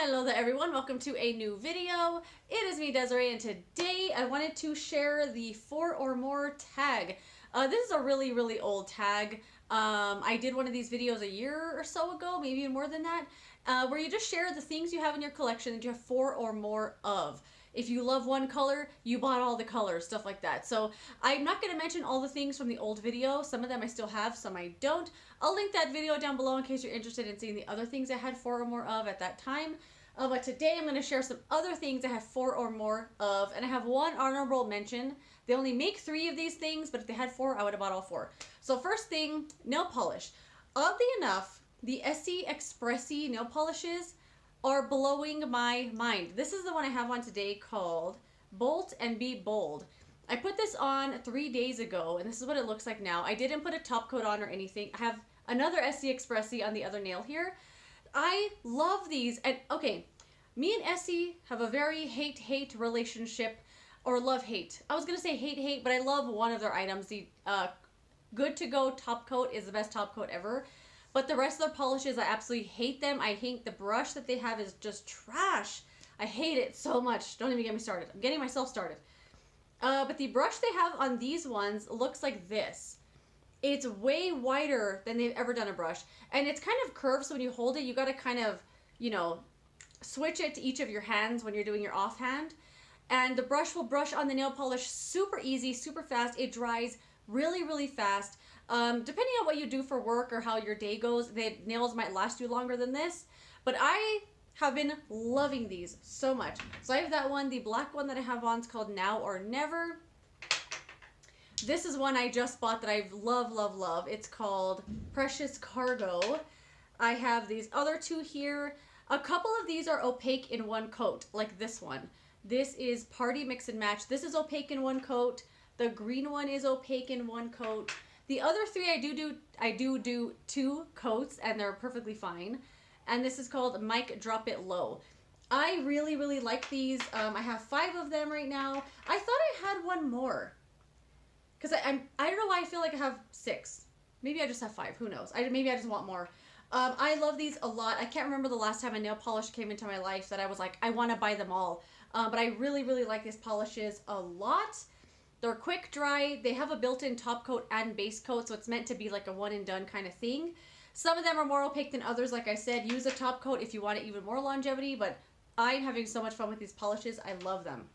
Hello there everyone, welcome to a new video. It is me, Desiree, and today I wanted to share the 4 or more tag. This is a really old tag. I did one of these videos a year or so ago, maybe even more than that, where you just share the things you have in your collection that you have 4 or more of. If you love one color, you bought all the colors, stuff like that. So I'm not going to mention all the things from the old video. Some of them I still have, some I don't. I'll link that video down below in case you're interested in seeing the other things I had 4 or more of at that time. But today I'm going to share some other things I have 4 or more of, and I have one honorable mention. They only make 3 of these things, but if they had 4, I would have bought all 4. So first thing, nail polish. Oddly enough, the Essie Expressi nail polishes are blowing my mind. This is the one I have on today called Bolt and Be Bold. I put this on 3 days ago, and this is what it looks like now. I didn't put a top coat on or anything. I have another Essie Expressi on the other nail here. I love these, and okay, me and Essie have a very hate-hate relationship, or love-hate. I was gonna say hate-hate, but I love one of their items. The Good To Go top coat is the best top coat ever. But the rest of their polishes, I absolutely hate them. I hate the brush that they have is just trash. I hate it so much. Don't even get me started. I'm getting myself started. But the brush they have on these ones looks like this. It's way wider than they've ever done a brush. And it's kind of curved, so when you hold it, you got to kind of, you know, switch it to each of your hands when you're doing your offhand. And the brush will brush on the nail polish super easy, super fast. It dries really fast. Depending on what you do for work or how your day goes, the nails might last you longer than this. But I have been loving these so much. So I have that one. The black one that I have on is called Now or Never. This is one I just bought that I love. It's called Precious Cargo. I have these other 2 here. A couple of these are opaque in one coat, like this one. This is Party Mix and Match. This is opaque in one coat. The green one is opaque in one coat. The other 3 I do 2 coats, and they're perfectly fine. And this is called Mic Drop It Low. I really like these. I have 5 of them right now. I thought I had one more, because I don't know why I feel like I have 6. Maybe I just have 5. Who knows? Maybe I just want more. I love these a lot. I can't remember the last time a nail polish came into my life that I was like, I want to buy them all. But I really like these polishes a lot. They're quick dry. They have a built-in top coat and base coat, so it's meant to be like a one and done kind of thing. Some of them are more opaque than others. Like I said, use a top coat if you want even more longevity, but I'm having so much fun with these polishes. I love them.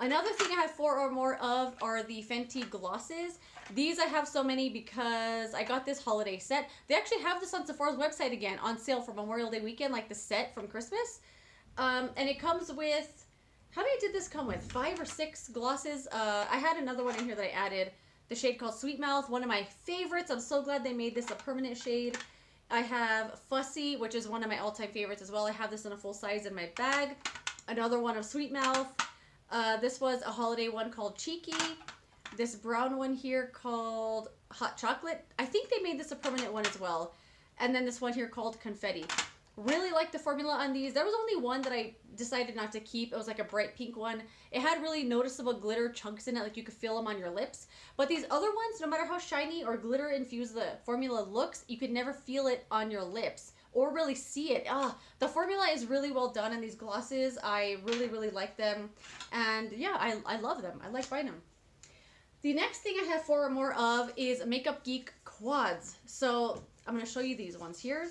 Another thing I have 4 or more of are the Fenty Glosses. These I have so many because I got this holiday set. They actually have this on Sephora's website again on sale for Memorial Day weekend, like the set from Christmas. And it comes with, how many did this come with? 5 or 6 glosses. I had another one in here that I added. The shade called Sweet Mouth, one of my favorites. I'm so glad they made this a permanent shade. I have Fussy, which is one of my all-time favorites as well. I have this in a full size in my bag. Another one of Sweet Mouth. This was a holiday one called Cheeky. This brown one here called Hot Chocolate. I think they made this a permanent one as well. And then this one here called Confetti. Really like the formula on these. There was only one that I decided not to keep. It was like a bright pink one. It had really noticeable glitter chunks in it, like you could feel them on your lips. But these other ones, no matter how shiny or glitter infused the formula looks, you could never feel it on your lips or really see it. The formula is really well done in these glosses. I really like them. And yeah, I love them. I like buying them. The next thing I have 4 or more of is Makeup Geek quads. So I'm going to show you these ones here.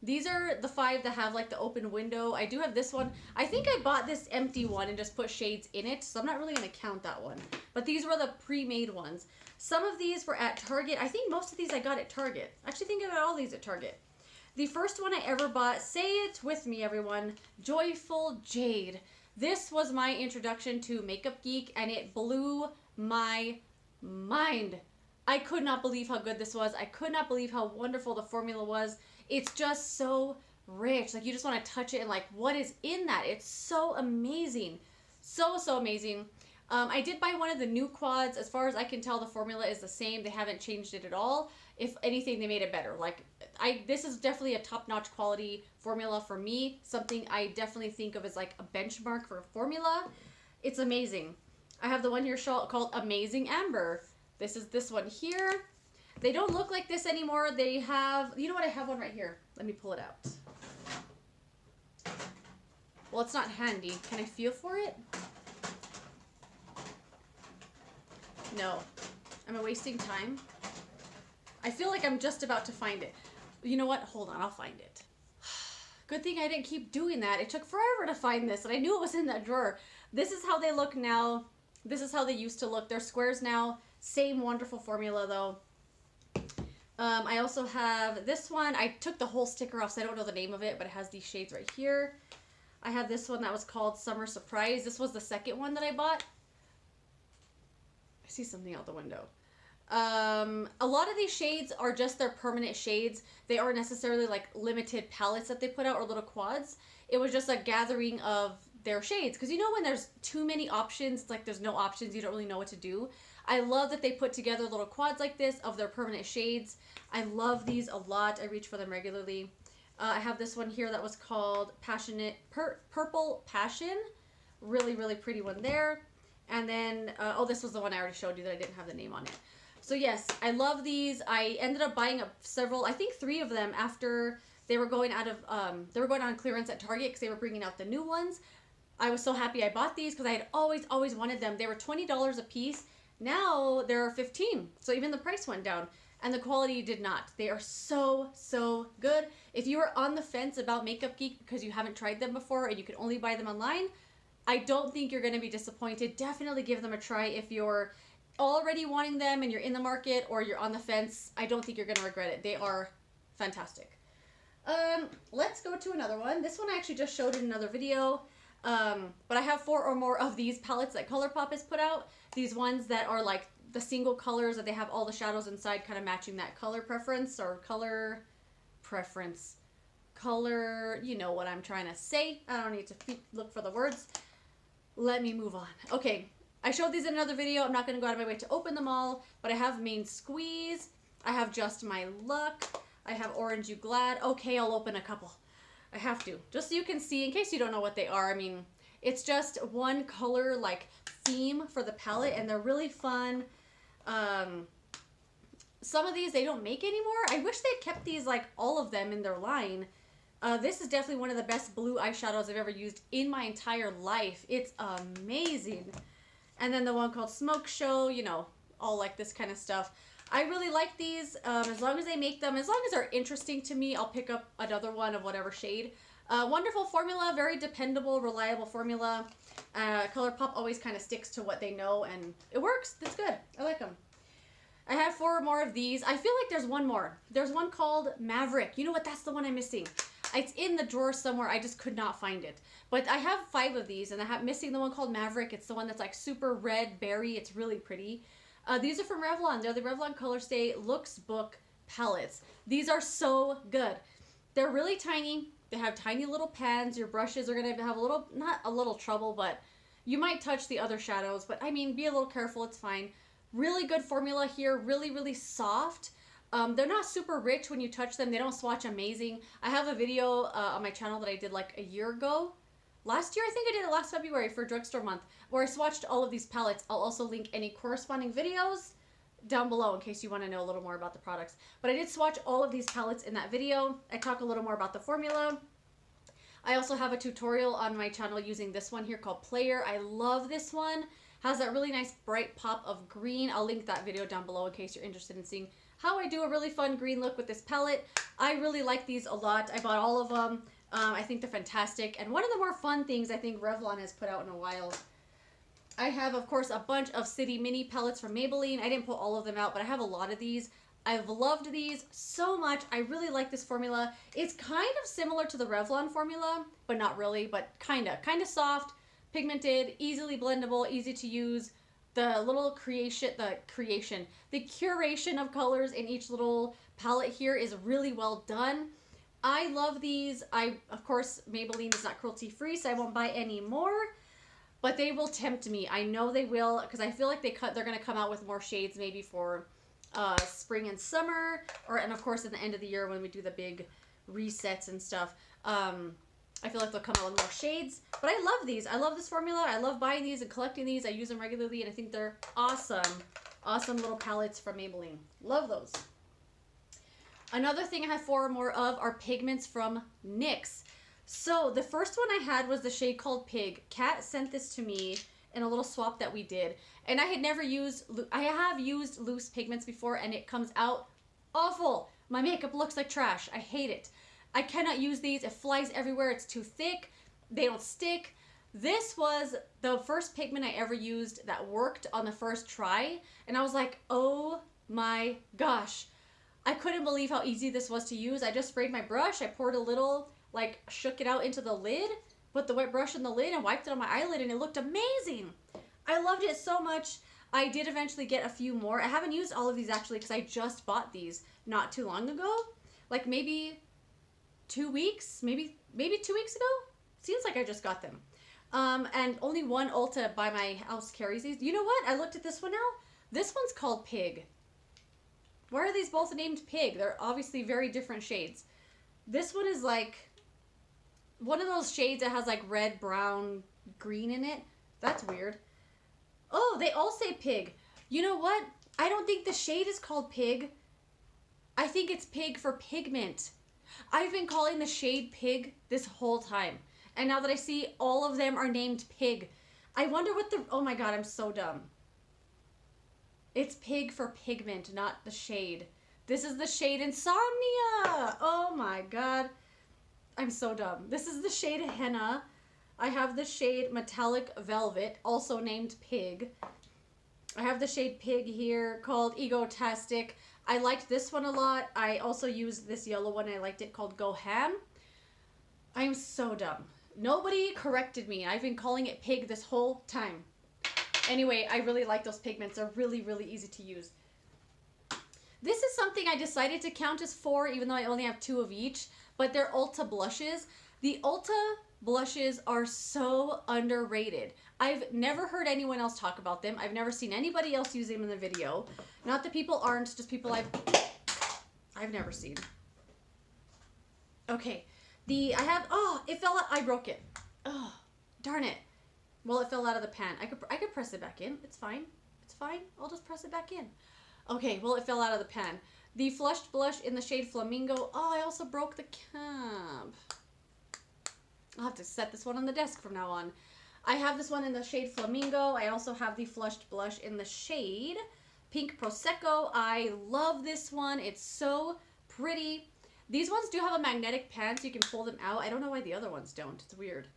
These are the 5 that have like the open window. I do have this one. I think I bought this empty one and just put shades in it, so I'm not really going to count that one. But these were the pre-made ones. Some of these were at Target. I think most of these I got at Target. I actually think I got all these at Target. The first one I ever bought, say it with me everyone, Joyful Jade. This was my introduction to Makeup Geek, and it blew my mind. I could not believe how good this was. I could not believe how wonderful the formula was. It's just so rich. Like, you just want to touch it and like, what is in that? It's so amazing. So amazing. I did buy one of the new quads. As far as I can tell, the formula is the same. They haven't changed it at all. If anything, they made it better. Like, this is definitely a top-notch quality formula for me. Something I definitely think of as like a benchmark for a formula. It's amazing. I have the one here called Amazing Amber. This is this one here. They don't look like this anymore. They have, you know what, I have one right here. Let me pull it out. Well, it's not handy. Can I feel for it? No. Am I wasting time? I feel like I'm just about to find it. You know what? Hold on, I'll find it. Good thing I didn't keep doing that. It took forever to find this, and I knew it was in that drawer. This is how they look now. This is how they used to look. They're squares now. Same wonderful formula, though. I also have this one. I took the whole sticker off, so I don't know the name of it, but it has these shades right here. I have this one that was called Summer Surprise. This was the second one that I bought. I see something out the window. A lot of these shades are just their permanent shades. They aren't necessarily like limited palettes that they put out or little quads. It was just a gathering of their shades. Because you know when there's too many options, it's like there's no options, you don't really know what to do. I love that they put together little quads like this of their permanent shades. I love these a lot. I reach for them regularly. I have this one here that was called Purple Passion. Really, really pretty one there. And then, oh, this was the one I already showed you that I didn't have the name on it. So yes, I love these. I ended up buying several, I think 3 of them after they were going out of, they were going on clearance at Target because they were bringing out the new ones. I was so happy I bought these because I had always wanted them. They were $20 a piece. Now they're $15. So even the price went down and the quality did not. They are so, so good. If you are on the fence about Makeup Geek because you haven't tried them before and you can only buy them online, I don't think you're going to be disappointed. Definitely give them a try if you're already wanting them and you're in the market or you're on the fence. I don't think you're going to regret it. They are fantastic. Let's go to another one. This one I actually just showed in another video. But I have 4 or more of these palettes that ColourPop has put out. These ones that are like the single colors that they have all the shadows inside kind of matching that color preference or color, you know what I'm trying to say. I don't need to look for the words. Let me move on. Okay, I showed these in another video. I'm not going to go out of my way to open them all, but I have Main Squeeze. I have Just My Luck. I have Orange You Glad. Okay, I'll open a couple. I have to, just so you can see, in case you don't know what they are. I mean, it's just one color, like, theme for the palette, and they're really fun. Some of these they don't make anymore. I wish they'd kept these, like, all of them in their line. This is definitely one of the best blue eyeshadows I've ever used in my entire life. It's amazing. And then the one called Smoke Show, you know, all like this kind of stuff. I really like these. As long as they make them, as long as they're interesting to me, I'll pick up another one of whatever shade. Wonderful formula, very dependable, reliable formula. ColourPop always kind of sticks to what they know, and it works. It's good. I like them. I have 4 more of these. I feel like there's one more. There's one called Maverick. You know what? That's the one I'm missing. It's in the drawer somewhere. I just could not find it. But I have 5 of these, and I have missing the one called Maverick. It's the one that's like super red berry. It's really pretty. These are from Revlon. They're the Revlon Color Stay Looks Book Palettes. These are so good. They're really tiny. They have tiny little pans. Your brushes are going to have a little, not a little trouble, but you might touch the other shadows. But I mean, be a little careful. It's fine. Really good formula here. Really, really soft. They're not super rich when you touch them. They don't swatch amazing. I have a video on my channel that I did like a year ago. Last year, I think I did it last February for Drugstore Month, where I swatched all of these palettes. I'll also link any corresponding videos down below in case you want to know a little more about the products. But I did swatch all of these palettes in that video. I talk a little more about the formula. I also have a tutorial on my channel using this one here called Player. I love this one. Has that really nice bright pop of green. I'll link that video down below in case you're interested in seeing how I do a really fun green look with this palette. I really like these a lot. I bought all of them. I think they're fantastic. And one of the more fun things I think Revlon has put out in a while. I have, of course, a bunch of City Mini palettes from Maybelline. I didn't put all of them out, but I have a lot of these. I've loved these so much. I really like this formula. It's kind of similar to the Revlon formula, but not really, but kind of soft, pigmented, easily blendable, easy to use. The little the curation of colors in each little palette here is really well done. I love these. Of course, Maybelline is not cruelty free, so I won't buy any more, but they will tempt me. I know they will, because I feel like they're going to come out with more shades maybe for spring and summer, and of course at the end of the year when we do the big resets and stuff. I feel like they'll come out with more shades, but I love these. I love this formula. I love buying these and collecting these. I use them regularly, and I think they're awesome. Awesome little palettes from Maybelline. Love those. Another thing I have 4 or more of are Pigments from NYX. So the first one I had was the shade called Pig. Kat sent this to me in a little swap that we did. And I had never used, I have used loose pigments before and it comes out awful. My makeup looks like trash. I hate it. I cannot use these. It flies everywhere. It's too thick. They don't stick. This was the first pigment I ever used that worked on the first try. And I was like, oh my gosh. I couldn't believe how easy this was to use. I just sprayed my brush. I poured a little, like shook it out into the lid, put the wet brush in the lid and wiped it on my eyelid and it looked amazing. I loved it so much. I did eventually get a few more. I haven't used all of these actually because I just bought these not too long ago. Like maybe 2 weeks, maybe 2 weeks ago. Seems like I just got them. And only one Ulta by my house carries these. You know what? I looked at this one now. This one's called Pig. Why are these both named Pig? They're obviously very different shades. This one is like one of those shades that has like red, brown, green in it. That's weird. Oh, they all say Pig. You know what? I don't think the shade is called Pig. I think it's Pig for pigment. I've been calling the shade Pig this whole time. And now that I see all of them are named Pig, I wonder what the... Oh my god, I'm so dumb. It's Pig for pigment, not the shade. This is the shade Insomnia. Oh my god. I'm so dumb. This is the shade Henna. I have the shade Metallic Velvet, also named Pig. I have the shade Pig here called Egotastic. I liked this one a lot. I also used this yellow one. I liked it called Go Ham. I'm so dumb. Nobody corrected me. I've been calling it Pig this whole time. Anyway, I really like those pigments. They're really, really easy to use. This is something I decided to count as 4, even though I only have 2 of each. But they're Ulta Blushes. The Ulta Blushes are so underrated. I've never heard anyone else talk about them. I've never seen anybody else use them in the video. Not that people aren't, just people I've never seen. Okay. It fell out. I broke it. Oh, darn it. Well, it fell out of the pan. I could press it back in. It's fine. It's fine. I'll just press it back in. Okay, well, it fell out of the pan. The Flushed Blush in the shade Flamingo. Oh, I also broke the cap. I'll have to set this one on the desk from now on. I have this one in the shade Flamingo. I also have the Flushed Blush in the shade Pink Prosecco. I love this one. It's so pretty. These ones do have a magnetic pan, so you can pull them out. I don't know why the other ones don't. It's weird.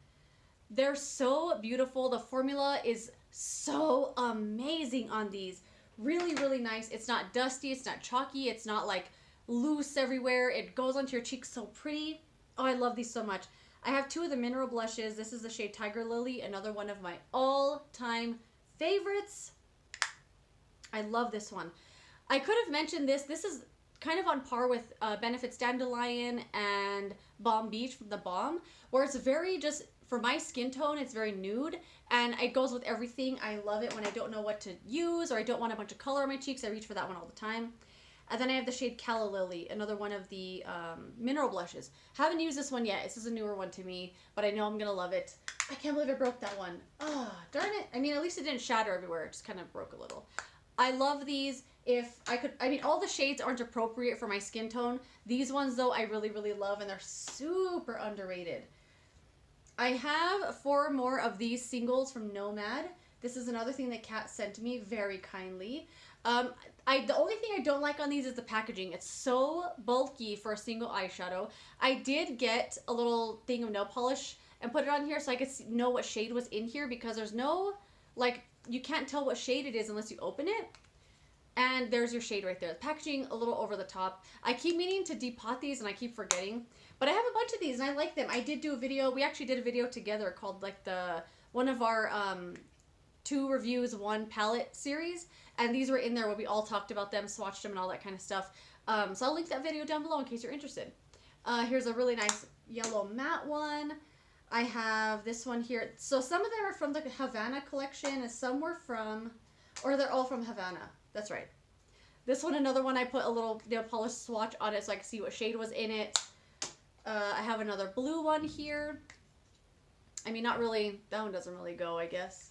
They're so beautiful. The formula is so amazing on these. Really, really nice. It's not dusty. It's not chalky. It's not like loose everywhere. It goes onto your cheeks so pretty. Oh, I love these so much. I have 2 of the mineral blushes. This is the shade Tiger Lily, another one of my all-time favorites. I love this one. I could have mentioned this. This is kind of on par with Benefits Dandelion and Balm Beach from the Balm, where it's very just... For my skin tone, it's very nude, and it goes with everything. I love it when I don't know what to use, or I don't want a bunch of color on my cheeks. I reach for that one all the time. And then I have the shade Calla Lily, another one of the mineral blushes. Haven't used this one yet. This is a newer one to me, but I know I'm going to love it. I can't believe I broke that one. Oh, darn it. I mean, at least it didn't shatter everywhere. It just kind of broke a little. I love these. All the shades aren't appropriate for my skin tone. These ones, though, I really, really love, and they're super underrated. I have 4 more of these singles from Nomad. This is another thing that Kat sent to me very kindly. The only thing I don't like on these is the packaging. It's so bulky for a single eyeshadow. I did get a little thing of nail polish and put it on here so I could know what shade was in here, because there's no, like, you can't tell what shade it is unless you open it. And there's your shade right there. The packaging a little over the top. I keep meaning to depot these and I keep forgetting. But I have a bunch of these and I like them. I did do a video. We actually did a video together called like one of our 2 reviews, 1 palette series. And these were in there where we all talked about them, swatched them and all that kind of stuff. So I'll link that video down below in case you're interested. Here's a really nice yellow matte one. I have this one here. So some of them are from the Havana collection and some were from, or they're all from Havana. That's right. This one, another one, I put a little nail polish swatch on it so I could see what shade was in it. I have another blue one here. I mean, not really. That one doesn't really go, I guess.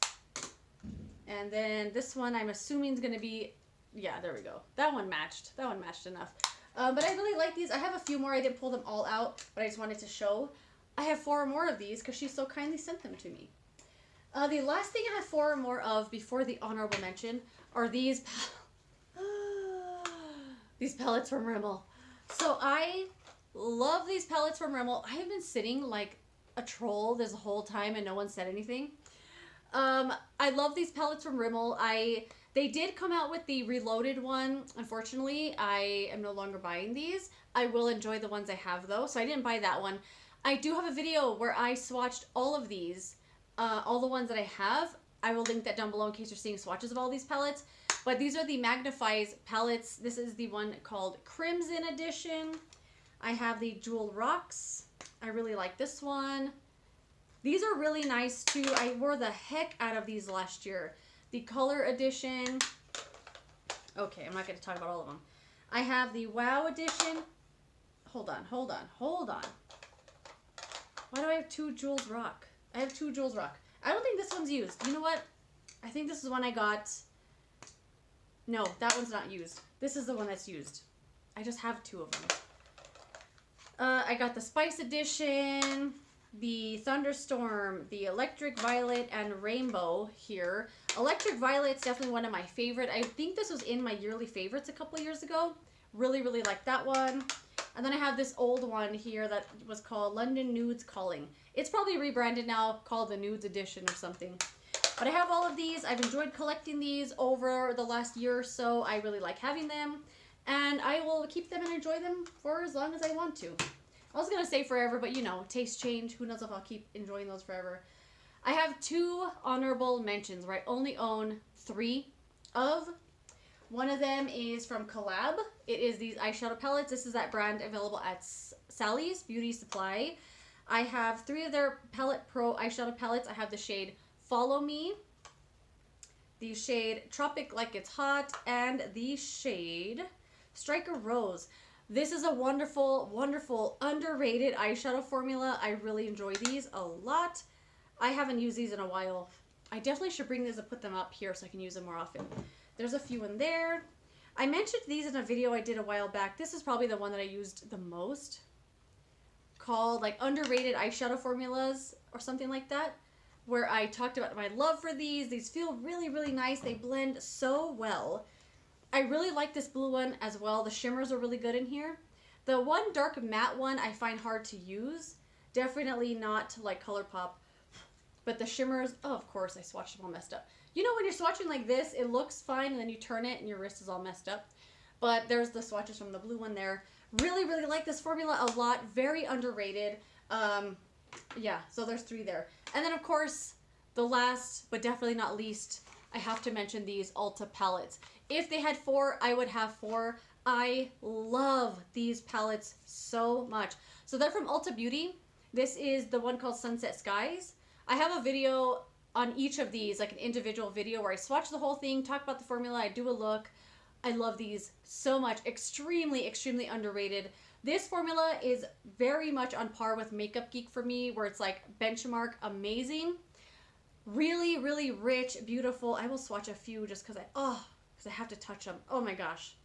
And then this one, I'm assuming is going to be... Yeah, there we go. That one matched. That one matched enough. But I really like these. I have a few more. I didn't pull them all out, but I just wanted to show. I have 4 or more of these because she so kindly sent them to me. The last thing I have 4 or more of before the honorable mention are these these palettes from Rimmel. So I love these palettes from Rimmel. I have been sitting like a troll this whole time and no one said anything. I love these palettes from Rimmel. They did come out with the reloaded one. Unfortunately, I am no longer buying these. I will enjoy the ones I have though, so I didn't buy that one. I do have a video where I swatched all of these, all the ones that I have. I will link that down below in case you're seeing swatches of all these palettes. But these are the Magnifeyes palettes. This is the one called Crimson Edition. I have the Jewel Rocks. I really like this one. These are really nice too. I wore the heck out of these last year. The Color Edition. Okay, I'm not going to talk about all of them. I have the Wow Edition. Hold on. Why do I have 2 Jewels Rock? I have 2 Jewels Rock. I don't think this one's used. You know what? I think this is one I got. No, that one's not used. This is the one that's used. I just have 2 of them. I got the Spice Edition, the Thunderstorm, the Electric Violet, and Rainbow here. Electric Violet's definitely one of my favorite. I think this was in my yearly favorites a couple of years ago. Really, really like that one. And then I have this old one here that was called London Nudes Calling. It's probably rebranded now, called the Nudes Edition or something. But I have all of these. I've enjoyed collecting these over the last year or so. I really like having them. And I will keep them and enjoy them for as long as I want to. I was going to say forever, but you know, taste change. Who knows if I'll keep enjoying those forever. I have 2 honorable mentions where I only own 3 of. One of them is from Collab. It is these eyeshadow palettes. This is that brand available at Sally's Beauty Supply. I have 3 of their Palette Pro eyeshadow palettes. I have the shade Follow Me, the shade Tropic Like It's Hot, and the shade Striker Rose. This is a wonderful, wonderful, underrated eyeshadow formula. I really enjoy these a lot. I haven't used these in a while. I definitely should bring these and put them up here so I can use them more often. There's a few in there. I mentioned these in a video I did a while back. This is probably the one that I used the most, called like underrated eyeshadow formulas or something like that, where I talked about my love for these. These feel really, really nice. They blend so well. I really like this blue one as well. The shimmers are really good in here. The one dark matte one I find hard to use. Definitely not like ColourPop. But the shimmers, oh, of course, I swatched them all messed up. You know when you're swatching like this, it looks fine, and then you turn it and your wrist is all messed up. But there's the swatches from the blue one there. Really, really like this formula a lot. Very underrated. Yeah, so there's 3 there. And then, of course, the last, but definitely not least, I have to mention these Ulta Palettes. If they had 4, I would have 4. I love these palettes so much. So they're from Ulta Beauty. This is the one called Sunset Skies. I have a video on each of these, like an individual video where I swatch the whole thing, talk about the formula, I do a look. I love these so much. Extremely, extremely underrated. This formula is very much on par with Makeup Geek for me, where it's like benchmark amazing. Really, really rich, beautiful. I will swatch a few just because I have to touch them. Oh my gosh.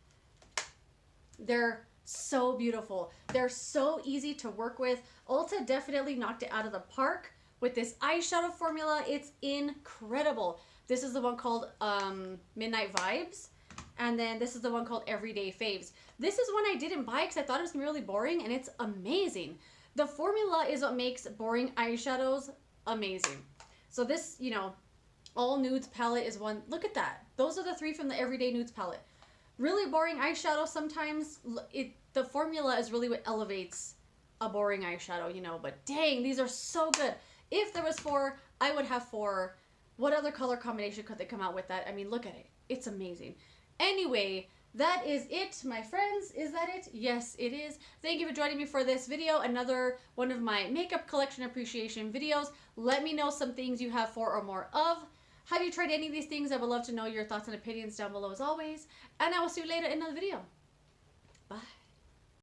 They're so beautiful. They're so easy to work with. Ulta definitely knocked it out of the park with this eyeshadow formula. It's incredible. This is the one called Midnight Vibes. And then this is the one called Everyday Faves. This is one I didn't buy because I thought it was going to be really boring, and it's amazing. The formula is what makes boring eyeshadows amazing. So this, you know, all nudes palette is one. Look at that. Those are the 3 from the Everyday Nudes palette. Really boring eyeshadow sometimes. The formula is really what elevates a boring eyeshadow, you know. But dang, these are so good. If there was 4, I would have 4. What other color combination could they come out with that? I mean, look at it. It's amazing. Anyway, that is it, my friends. Is that it? Yes, it is. Thank you for joining me for this video. Another one of my makeup collection appreciation videos. Let me know some things you have 4 or more of. Have you tried any of these things? I would love to know your thoughts and opinions down below as always. And I will see you later in another video.